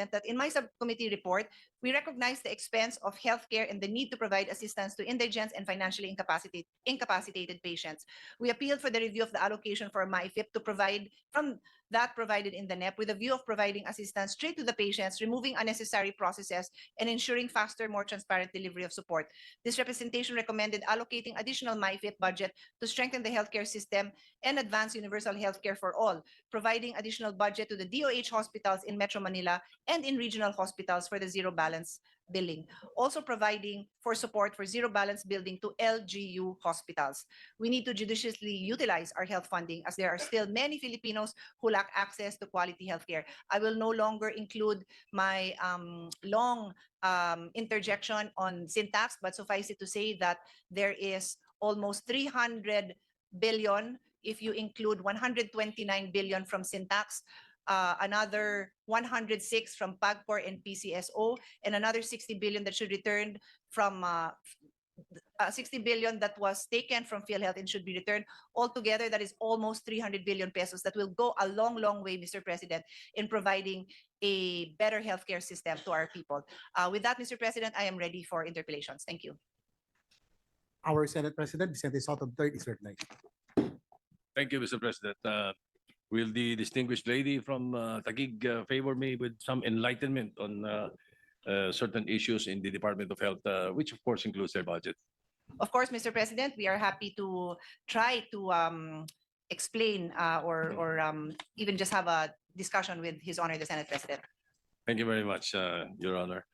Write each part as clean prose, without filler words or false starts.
that in my subcommittee report, we recognize the expense of healthcare and the need to provide assistance to indigent and financially incapacitated patients. We appealed for the review of the allocation for MyFIP to provide from that provided in the NEP with a view of providing assistance straight to the patients, removing unnecessary processes, and ensuring faster, more transparent delivery of support. This representation recommended allocating additional MyFIP budget to strengthen the healthcare system and advance universal healthcare for all, providing additional budget to the DOH hospitals in Metro Manila and in regional hospitals for the zero balance billing. Also providing for support for zero balance billing to LGU hospitals. We need to judiciously utilize our health funding as there are still many Filipinos who lack access to quality healthcare. I will no longer include my long interjection on syntax, but suffice it to say that there is almost 300 billion if you include 129 billion from syntax, another 106 from PAGCOR and PCSO, and another 60 billion that should return from 60 billion that was taken from PhilHealth and should be returned. Altogether, that is almost 300 billion pesos that will go a long, long way, Mr. President, in providing a better healthcare system to our people. With that, Mr. President, I am ready for interpellations. Thank you. Our Senate President, Vicente Sotto III, is recognized. Thank you, Mr. President. Will the distinguished lady from Taguig favor me with some enlightenment on certain issues in the Department of Health, which of course includes their budget? Of course, Mr. President, we are happy to try to explain or even just have a discussion with His Honor the Senate President. Thank you very much, Your Honor.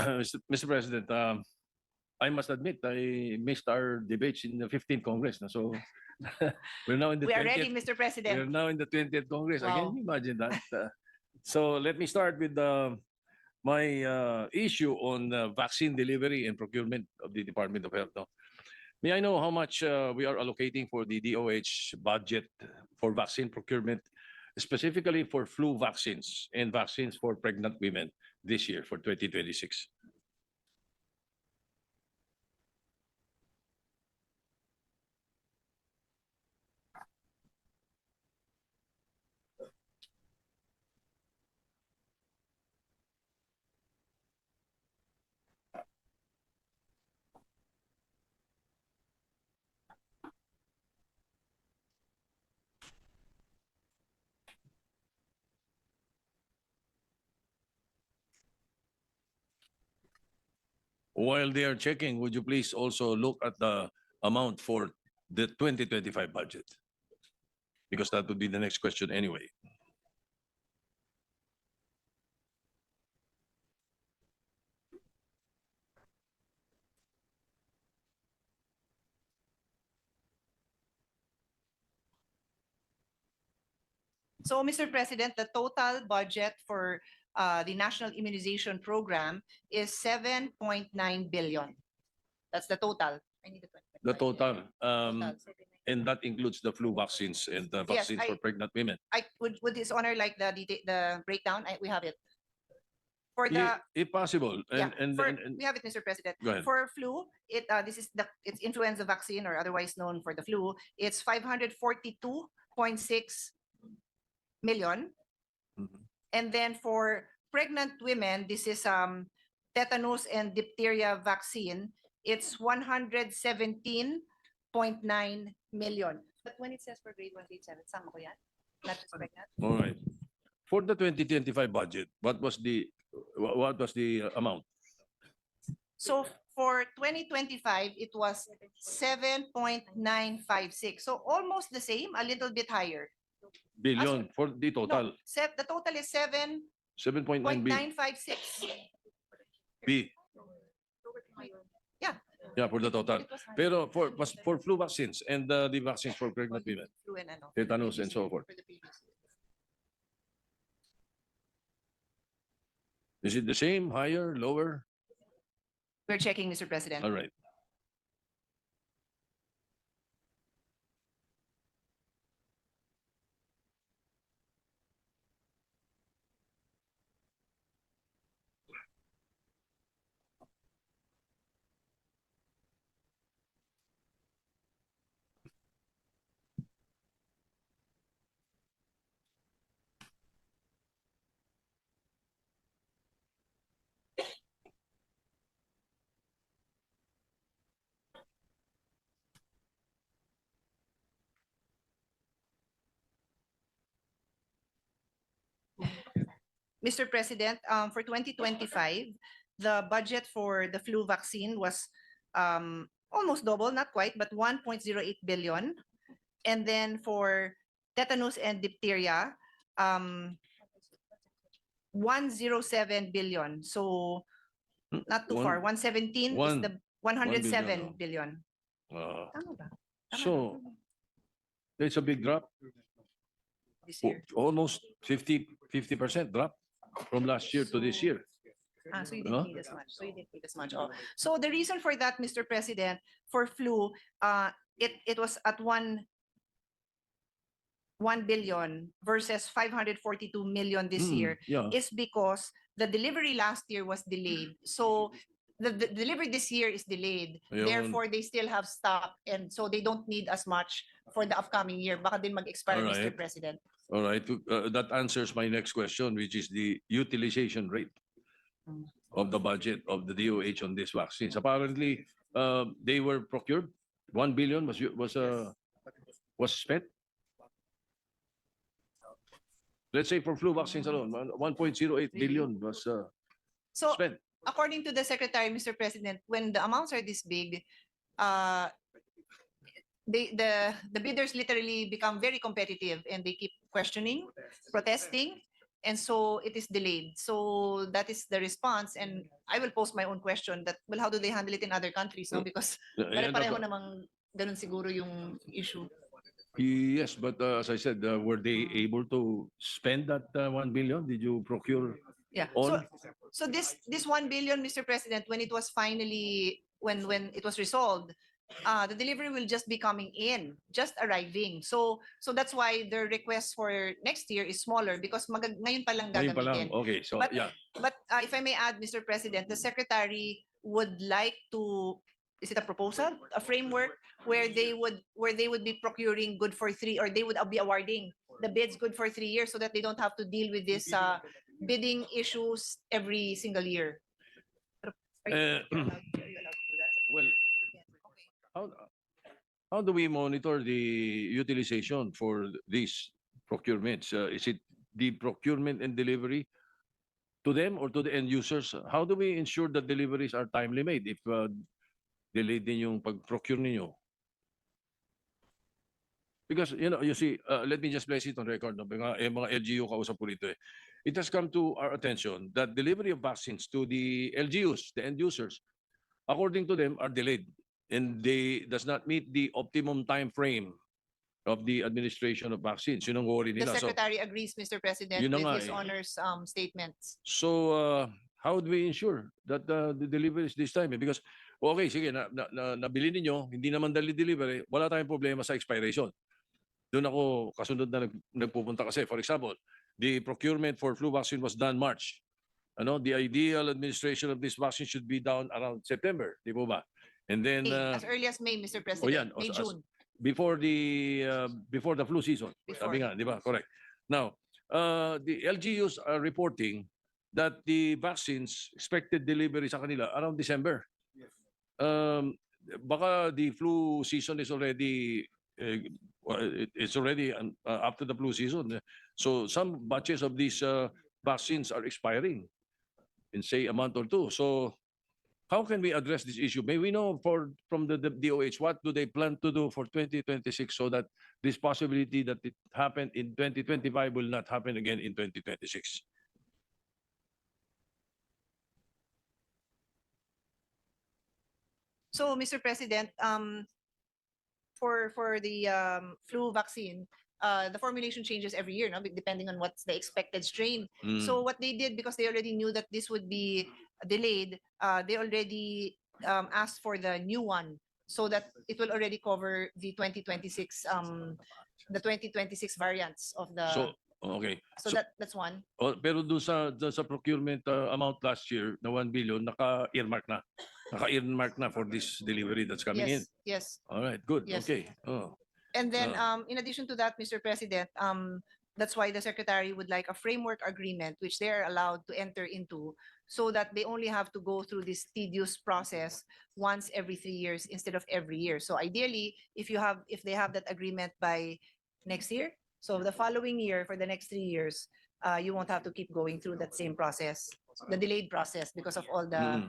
Mr. President, I must admit I missed our debates in the 15th Congress. So we're now in the We 20th. are ready, Mr. President. We're now in the 20th Congress. Wow. Can you imagine that? So let me start with my issue on vaccine delivery and procurement of the Department of Health. Now, may I know how much we are allocating for the DOH budget for vaccine procurement, specifically for flu vaccines and vaccines for pregnant women this year for 2026? While they are checking, would you please also look at the amount for the 2025 budget? Because that would be the next question anyway. So, Mr. President, the total budget for the National Immunization Program is 7.9 billion. That's the total. I need The total, Total. and that includes the flu vaccines and the Yes, vaccines for pregnant women. I would His Honor like the breakdown? We have it. For the If possible, yeah, and we have it, Mr. President. go ahead. For flu, this is it's influenza vaccine or otherwise known for the flu. It's 542.6 million. Mhm. And then for pregnant women, this is tetanus and diphtheria vaccine. It's 117.9 million. But when it says for grade 1, grade 7, sama ko yan? Not just pregnant. All right. For the 2025 budget, what was the amount? So for 2025, it was 7.956. So almost the same, a little bit higher. Billion for the total. No, the total is 7.9 B. 7.956. B. Yeah. Yeah, for the total. It was higher. Pero for flu vaccines and the vaccines for pregnant women, Flu and ano, tetanus and so forth. for the previous year. Is it the same, higher, lower? We're checking, Mr. President. All right. Mr. President, for 2025, the budget for the flu vaccine was almost double, not quite, but 1.08 billion. And then for tetanus and diphtheria, 107 billion. So not too far. 117 is the 107 billion. Tama ba? Tama So, ba? it's a big drop, This year. almost 50% drop from last year to this year. So you Huh? didn't need as much. So you didn't need as much. Oh. So the reason for that, Mr. President, for flu, it was at 1 billion versus 542 million this year Yeah. is because the delivery last year was delayed. So the delivery this year is delayed. Ayun. Therefore, they still have stock, and so they don't need as much for the upcoming year. Baka din mag-expire, Mr. Alright. President. All right, that answers my next question, which is the utilization rate of the budget of the DOH on these vaccines. Apparently, they were procured. 1 billion was spent. Let's say for flu vaccines alone, 1.08 billion was So spent. according to the Secretary, Mr. President, when the amounts are this big, the bidders literally become very competitive and they keep questioning, protesting, and so it is delayed. So that is the response, and I will pose my own question that, well, how do they handle it in other countries? No, because pare-pareho namang ganun siguro yung issue. Yes, but as I said, were they able to spend that 1 billion? Did you procure Yeah. all? So this 1 billion, Mr. President, when it was finally when it was resolved, the delivery will just be coming in, just arriving. So that's why the request for next year is smaller because ngayon pa lang Ngayon pa lang. gagamitin. Okay, so But- yeah. But if I may add, Mr. President, the Secretary would like to, is it a proposal, a framework where they would be procuring good for 3, or they would be awarding the bids good for 3 years so that they don't have to deal with this bidding issues every single year. Are you allowed to do that? Well, Okay. how do we monitor the utilization for these procurements? Is it the procurement and delivery to them or to the end users? How do we ensure that deliveries are timely made if delayed din yung pag-procure ninyo? Because, you see, let me just place it on record. No? Mga LGU kausap po rito eh. It has come to our attention that delivery of vaccines to the LGUs, the end users, according to them, are delayed. And they does not meet the optimum time frame of the administration of vaccines. Yun ang worry The nila. Secretary agrees, Mr. President, Yun na with nga his eh. honor's statements. So, how do we ensure that the deliveries this time? Because, okay, sige, nabili ninyo, hindi naman delivery, wala tayong problema sa expiration. Doon ako kasunod na nagpupunta kasi. For example, the procurement for flu vaccine was done March. The ideal administration of this vaccine should be done around September, di po ba? And then, As early as May, Mr. President, yan, May, June. before the flu season. Before. Sabi nga, di ba? Correct. Now, the LGUs are reporting that the vaccines expected delivery sa kanila around December. Baka the flu season is already it's already up to the flu season. So some batches of these vaccines are expiring in say a month or two. So how can we address this issue? May we know from the DOH what do they plan to do for 2026 so that this possibility that it happened in 2025 will not happen again in 2026? So, Mr. President, for the flu vaccine, the formulation changes every year, no? Depending on what's the expected strain. So what they did, because they already knew that this would be delayed, they already asked for the new one so that it will already cover the 2026 variants of the. So okay. So that's one. Pero doon sa procurement amount last year na 1 billion naka-earmark na. Naka-earmark na for this delivery that's coming in. Yes. All right, good. Yes. Okay. Oh. And then, in addition to that, Mr. President, that's why the Secretary would like a framework agreement, which they are allowed to enter into, so that they only have to go through this tedious process once every 3 years instead of every year. So ideally, if they have that agreement by next year, so the following year for the next 3 years, you won't have to keep going through that same process, the delayed process because of all the,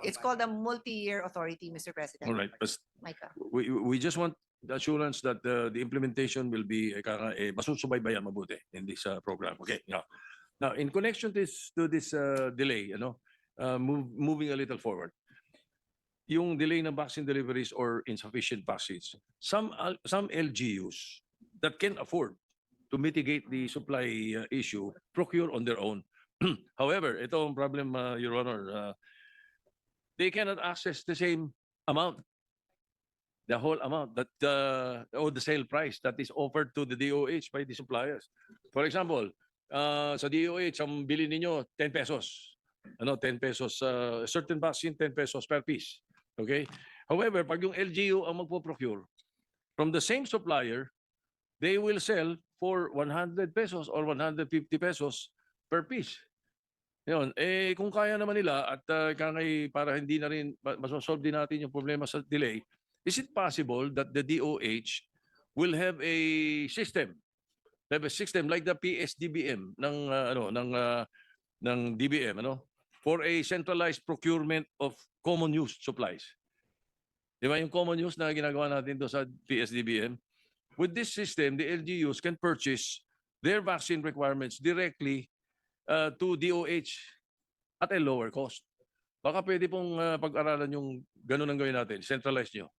it's called a multi-year authority, Mr. President. All right. But Micah. we just want the assurance that the implementation will be masusubaybayan mabuti in this program. Okay. Now, in connection to this delay, moving a little forward, yung delay ng vaccine deliveries or insufficient vaccines, some LGUs that can afford to mitigate the supply issue procure on their own. However, ito ang problem, Your Honor. They cannot access the same amount, the whole amount that or the sale price that is offered to the DOH by the suppliers. For example, sa DOH, ang bilhin ninyo 10 pesos. 10 pesos, certain vaccine, 10 pesos per piece. Okay? However, pag yung LGU ang magpo-procure from the same supplier, they will sell for 100 pesos or 150 pesos per piece. Yun. Kung kaya naman nila at para hindi na rin masosolve din natin yung problema sa delay, is it possible that the DOH will have a system like the PSDBM ng DBM, for a centralized procurement of common use supplies. Di ba yung common use na ginagawa natin to sa PSDBM? With this system, the LGUs can purchase their vaccine requirements directly to DOH at a lower cost. Baka pwede pong pag-aralan yung ganun ang gawin natin, centralize nyo.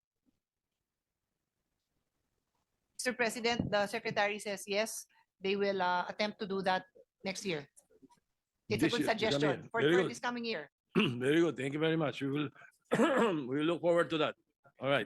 Mr. President, the Secretary says yes, they will attempt to do that next year. It's a This good year, this suggestion coming- for very good. this coming year. Very good. Thank you very much. We will we will look forward to that. All right.